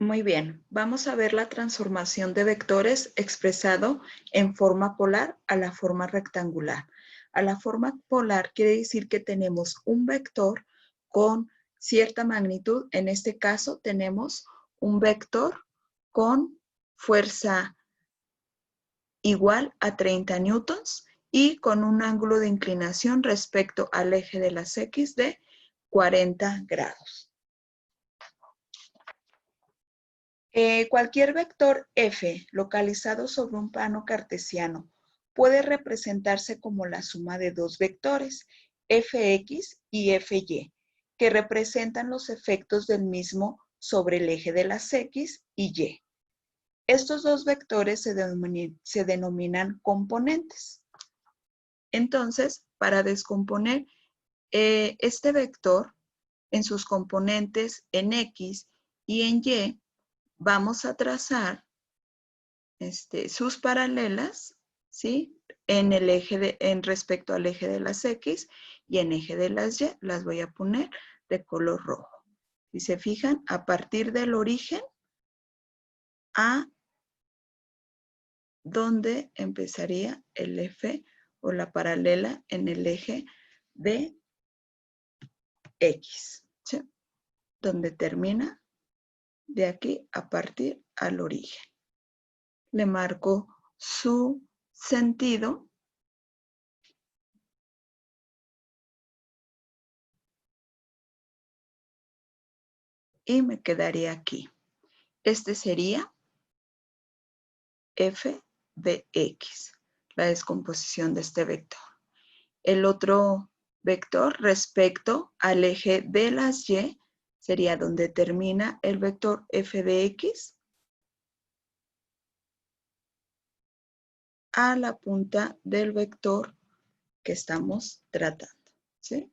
Muy bien, vamos a ver la transformación de vectores expresado en forma polar a la forma rectangular. A la forma polar quiere decir que tenemos un vector con cierta magnitud. En este caso tenemos un vector con fuerza igual a 30 newtons y con un ángulo de inclinación respecto al eje de las X de 40 grados. Cualquier vector f localizado sobre un plano cartesiano puede representarse como la suma de dos vectores, fx y fy, que representan los efectos del mismo sobre el eje de las x y y. Estos dos vectores se denominan componentes. Entonces, para descomponer este vector en sus componentes en x y en y, vamos a trazar sus paralelas, ¿sí? En respecto al eje de las X y en eje de las Y, las voy a poner de color rojo. Si se fijan, a partir del origen a donde empezaría el F o la paralela en el eje de X, ¿sí? Donde termina de aquí a partir al origen. Le marco su sentido y me quedaría aquí. Este sería f de x, la descomposición de este vector. El otro vector respecto al eje de las y sería donde termina el vector f de x a la punta del vector que estamos tratando, ¿sí?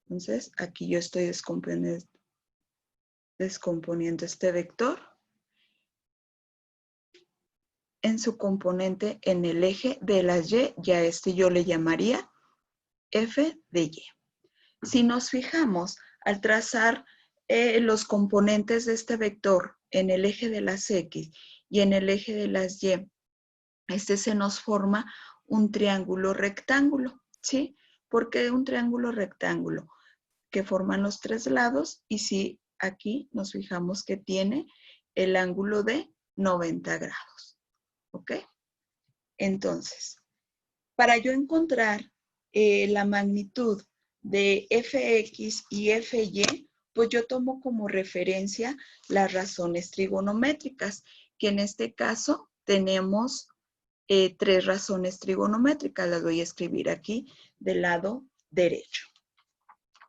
Entonces, aquí yo estoy descomponiendo este vector en su componente en el eje de las y, ya yo le llamaría f de y. Si nos fijamos, al trazar los componentes de este vector en el eje de las X y en el eje de las Y, se nos forma un triángulo rectángulo, ¿sí? ¿Por qué un triángulo rectángulo? Que forman los tres lados y si aquí nos fijamos que tiene el ángulo de 90 grados, ¿ok? Entonces, para yo encontrar la magnitud de fx y fy, pues yo tomo como referencia las razones trigonométricas, que en este caso tenemos tres razones trigonométricas. Las voy a escribir aquí del lado derecho.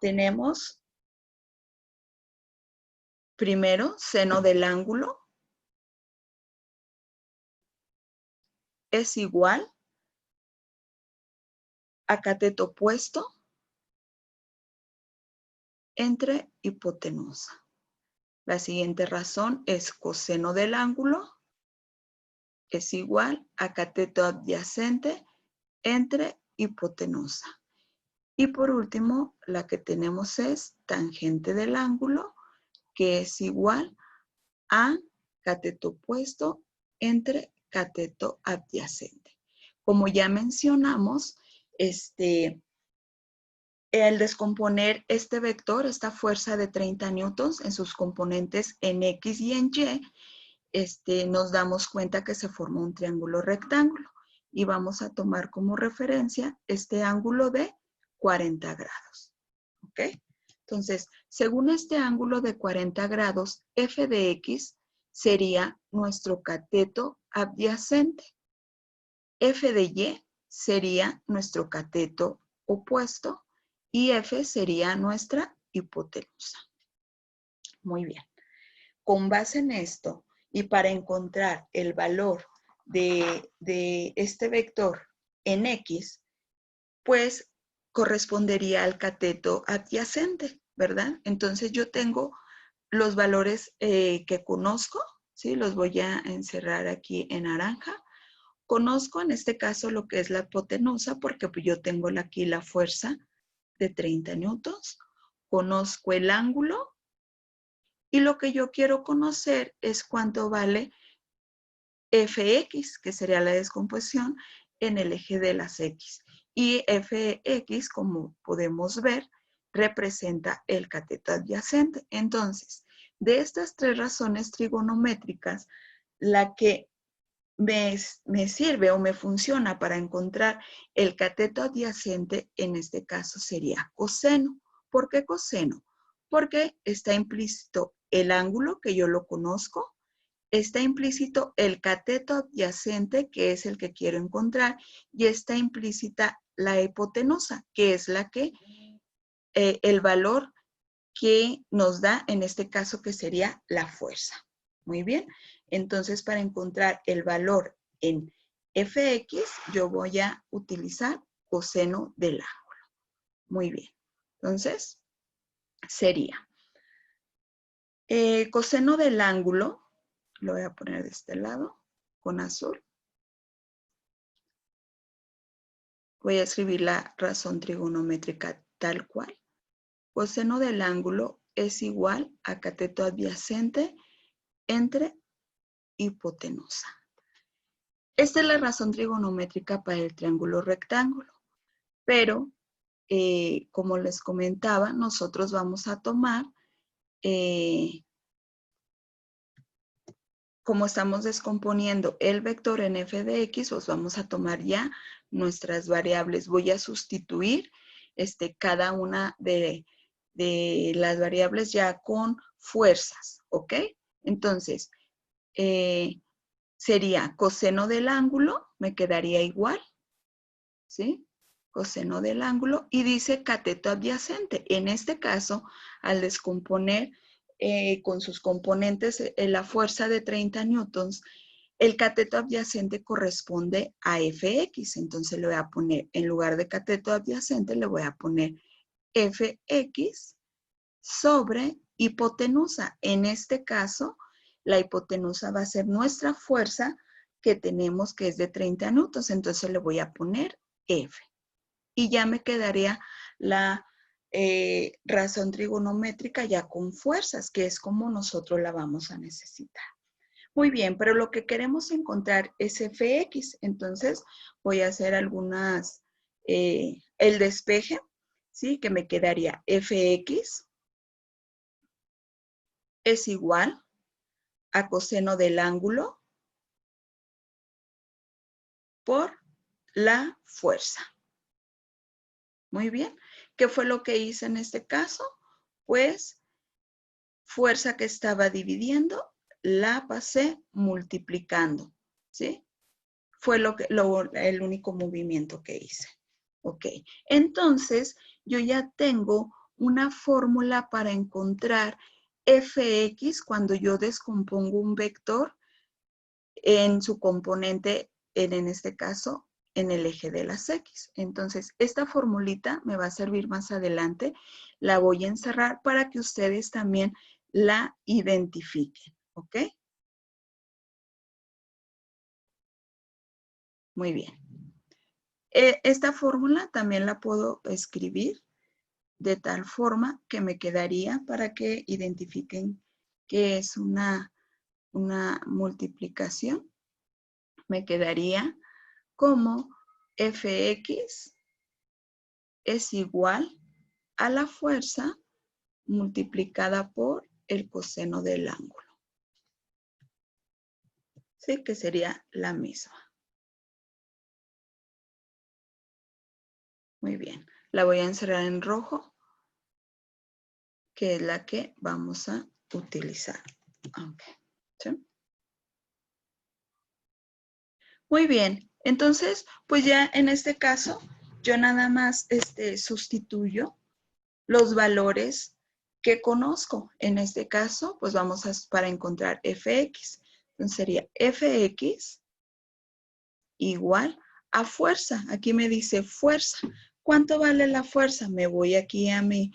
Tenemos primero seno del ángulo es igual a cateto opuesto entre hipotenusa. La siguiente razón es coseno del ángulo es igual a cateto adyacente entre hipotenusa. Y por último, la que tenemos es tangente del ángulo, que es igual a cateto opuesto entre cateto adyacente. Como ya mencionamos, al descomponer este vector, esta fuerza de 30 newtons en sus componentes en X y en Y, nos damos cuenta que se forma un triángulo rectángulo y vamos a tomar como referencia este ángulo de 40 grados. ¿Ok? Entonces, según este ángulo de 40 grados, f de x sería nuestro cateto adyacente. F de y sería nuestro cateto opuesto y f sería nuestra hipotenusa. Muy bien. Con base en esto, y para encontrar el valor de este vector en X, pues correspondería al cateto adyacente, ¿verdad? Entonces yo tengo los valores que conozco, ¿sí? Los voy a encerrar aquí en naranja. Conozco en este caso lo que es la hipotenusa porque yo tengo aquí la fuerza de 30 newtons. Conozco el ángulo Y lo que yo quiero conocer es cuánto vale fx, que sería la descomposición en el eje de las x. Y fx, como podemos ver, representa el cateto adyacente. Entonces, de estas tres razones trigonométricas, la que me sirve o me funciona para encontrar el cateto adyacente, en este caso sería coseno. ¿Por qué coseno? Porque está implícito el ángulo, que yo lo conozco, está implícito el cateto adyacente, que es el que quiero encontrar, y está implícita la hipotenusa, que es la que, el valor que nos da, en este caso, que sería la fuerza. Muy bien. Entonces, para encontrar el valor en fx, yo voy a utilizar coseno del ángulo. Muy bien. Entonces, sería coseno del ángulo, lo voy a poner de este lado, con azul. Voy a escribir la razón trigonométrica tal cual. Coseno del ángulo es igual a cateto adyacente entre hipotenusa. Esta es la razón trigonométrica para el triángulo rectángulo, pero como les comentaba, nosotros vamos a tomar, como estamos descomponiendo el vector en f de x, pues vamos a tomar ya nuestras variables. Voy a sustituir cada una de las variables ya con fuerzas, ¿ok? Entonces, sería coseno del ángulo, me quedaría igual, ¿sí? Coseno del ángulo, y dice cateto adyacente. En este caso, al descomponer con sus componentes la fuerza de 30 newtons, el cateto adyacente corresponde a Fx. Entonces le voy a poner, en lugar de cateto adyacente, le voy a poner Fx sobre hipotenusa. En este caso, la hipotenusa va a ser nuestra fuerza que tenemos, que es de 30 newtons. Entonces le voy a poner F. Y ya me quedaría la razón trigonométrica ya con fuerzas, que es como nosotros la vamos a necesitar. Muy bien, pero lo que queremos encontrar es Fx. Entonces voy a hacer algunas, el despeje, ¿sí? Que me quedaría Fx es igual a coseno del ángulo por la fuerza. Muy bien. ¿Qué fue lo que hice en este caso? Pues fuerza que estaba dividiendo, la pasé multiplicando, ¿sí? Fue el único movimiento que hice. Ok. Entonces, yo ya tengo una fórmula para encontrar Fx cuando yo descompongo un vector en su componente, en este caso, en el eje de las X. Entonces, esta formulita me va a servir más adelante. La voy a encerrar para que ustedes también la identifiquen, ¿ok? Muy bien. Esta fórmula también la puedo escribir de tal forma que me quedaría, para que identifiquen que es una multiplicación, me quedaría como Fx es igual a la fuerza multiplicada por el coseno del ángulo. Sí, que sería la misma. Muy bien. La voy a encerrar en rojo, que es la que vamos a utilizar. Okay. ¿Sí? Muy bien. Entonces, pues ya en este caso, yo nada más sustituyo los valores que conozco. En este caso, pues vamos a, para encontrar Fx. Entonces sería Fx igual a fuerza. Aquí me dice fuerza. ¿Cuánto vale la fuerza? Me voy aquí al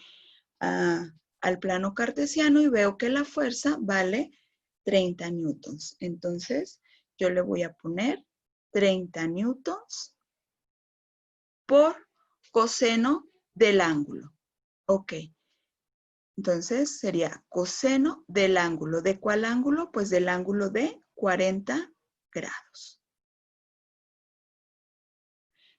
plano cartesiano y veo que la fuerza vale 30 newtons. Entonces, yo le voy a poner 30 newtons por coseno del ángulo. Ok. Entonces sería coseno del ángulo. ¿De cuál ángulo? Pues del ángulo de 40 grados.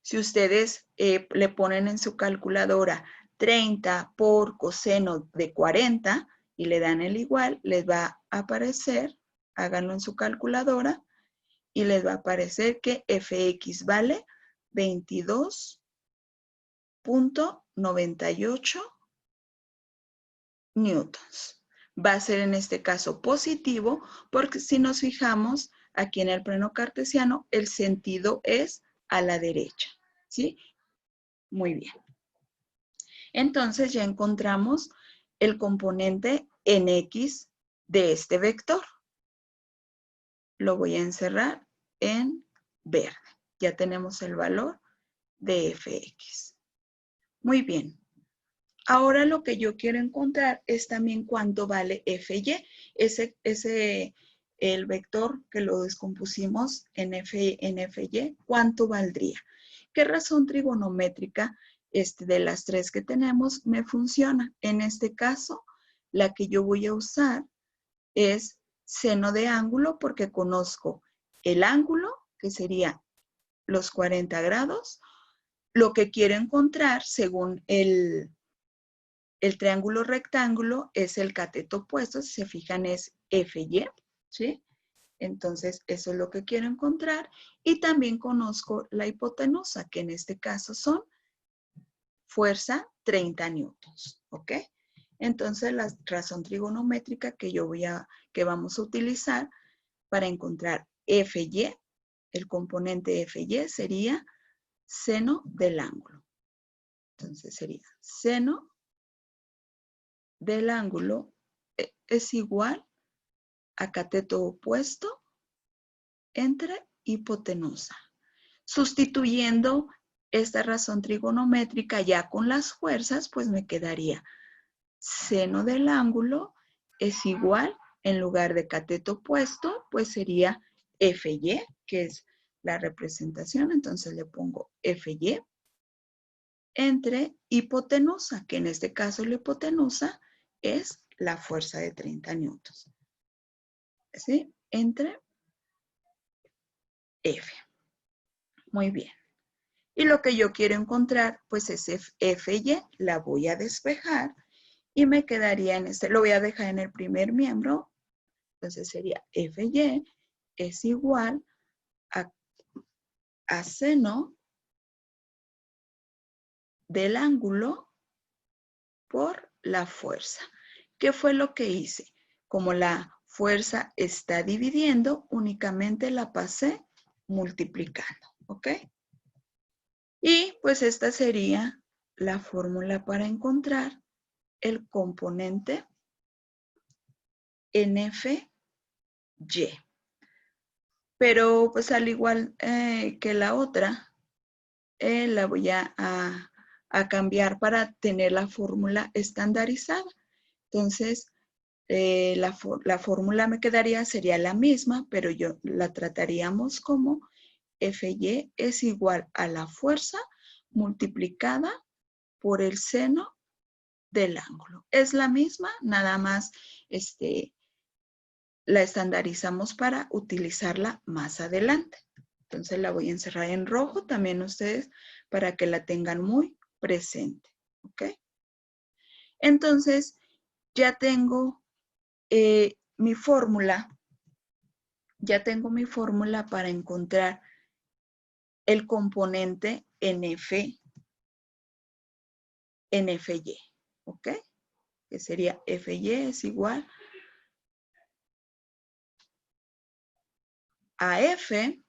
Si ustedes le ponen en su calculadora 30 por coseno de 40 y le dan el igual, les va a aparecer, háganlo en su calculadora, y les va a aparecer que Fx vale 22.98 newtons. Va a ser en este caso positivo porque si nos fijamos aquí en el plano cartesiano, el sentido es a la derecha, ¿sí? Muy bien. Entonces ya encontramos el componente en X de este vector. Lo voy a encerrar en verde. Ya tenemos el valor de Fx. Muy bien. Ahora lo que yo quiero encontrar es también cuánto vale Fy. El vector que lo descompusimos en Fy, ¿cuánto valdría? ¿Qué razón trigonométrica de las tres que tenemos me funciona? En este caso, la que yo voy a usar es seno de ángulo porque conozco el ángulo, que sería los 40 grados. Lo que quiero encontrar según el triángulo rectángulo es el cateto opuesto, si se fijan es FY, ¿sí? Entonces, eso es lo que quiero encontrar. Y también conozco la hipotenusa, que en este caso son fuerza 30 newtons, ¿ok? Entonces, la razón trigonométrica que vamos a utilizar para encontrar FY, el componente FY sería seno del ángulo. Entonces, sería seno del ángulo es igual a cateto opuesto entre hipotenusa. Sustituyendo esta razón trigonométrica ya con las fuerzas, pues me quedaría seno del ángulo es igual, en lugar de cateto opuesto, pues sería FY, que es la representación. Entonces le pongo FY entre hipotenusa, que en este caso la hipotenusa es la fuerza de 30 newtons. ¿Sí? Entre F. Muy bien. Y lo que yo quiero encontrar, pues es FY, la voy a despejar y me quedaría en lo voy a dejar en el primer miembro. Entonces sería FY es igual a seno del ángulo por la fuerza. ¿Qué fue lo que hice? Como la fuerza está dividiendo, únicamente la pasé multiplicando, ¿ok? Y pues esta sería la fórmula para encontrar el componente en FY. Pero pues al igual que la otra, la voy a cambiar para tener la fórmula estandarizada. Entonces, la fórmula me quedaría, sería la misma, pero yo la trataríamos como FY es igual a la fuerza multiplicada por el seno del ángulo. Es la misma, nada más la estandarizamos para utilizarla más adelante. Entonces la voy a encerrar en rojo también ustedes para que la tengan muy presente. ¿Ok? Entonces ya tengo mi fórmula. Ya tengo mi fórmula para encontrar el componente en FY. ¿Ok? Que sería FY es igual a F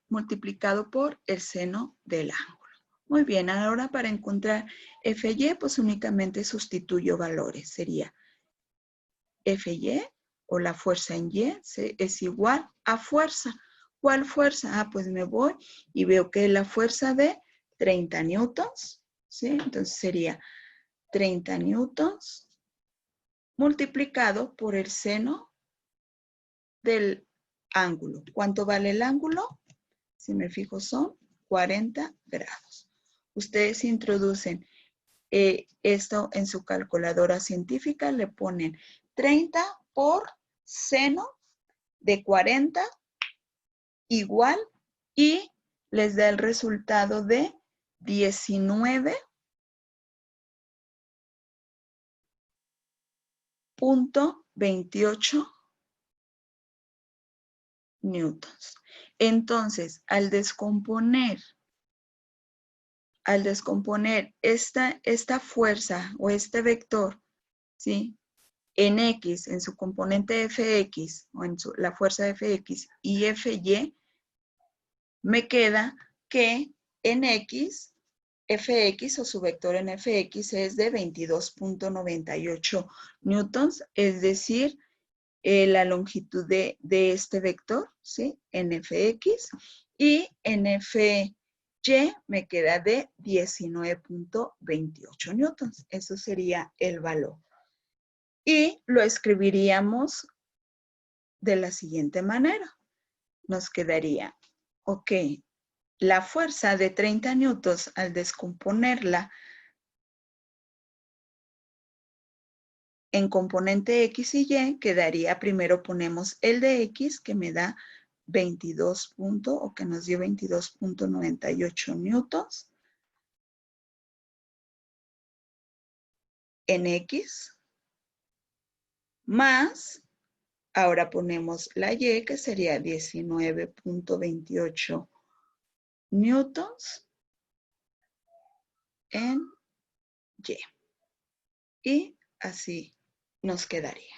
multiplicado por el seno del ángulo. Muy bien, ahora para encontrar FY, pues únicamente sustituyo valores. Sería FY o la fuerza en Y es igual a fuerza. ¿Cuál fuerza? Ah, pues me voy y veo que es la fuerza de 30 newtons. ¿Sí? Entonces sería 30 newtons multiplicado por el seno del ángulo. ¿Cuánto vale el ángulo? Si me fijo son 40 grados. Ustedes introducen esto en su calculadora científica le ponen 30 por seno de 40 igual y les da el resultado de 19.28 newtons. Entonces, al descomponer esta fuerza o este vector, ¿sí? En X, en su componente Fx, o en la fuerza Fx y Fy, me queda que en X, Fx o su vector en Fx es de 22.98 newtons, es decir, la longitud de este vector, ¿sí? En Fx, y en Fy me queda de 19.28 newtons. Eso sería el valor. Y lo escribiríamos de la siguiente manera. Nos quedaría, ok, la fuerza de 30 newtons al descomponerla en componente X y Y, quedaría, primero ponemos el de X, que me da 22 o que nos dio 22.98 newtons en X, más, ahora ponemos la Y, que sería 19.28 newtons en Y. Y así nos quedaría.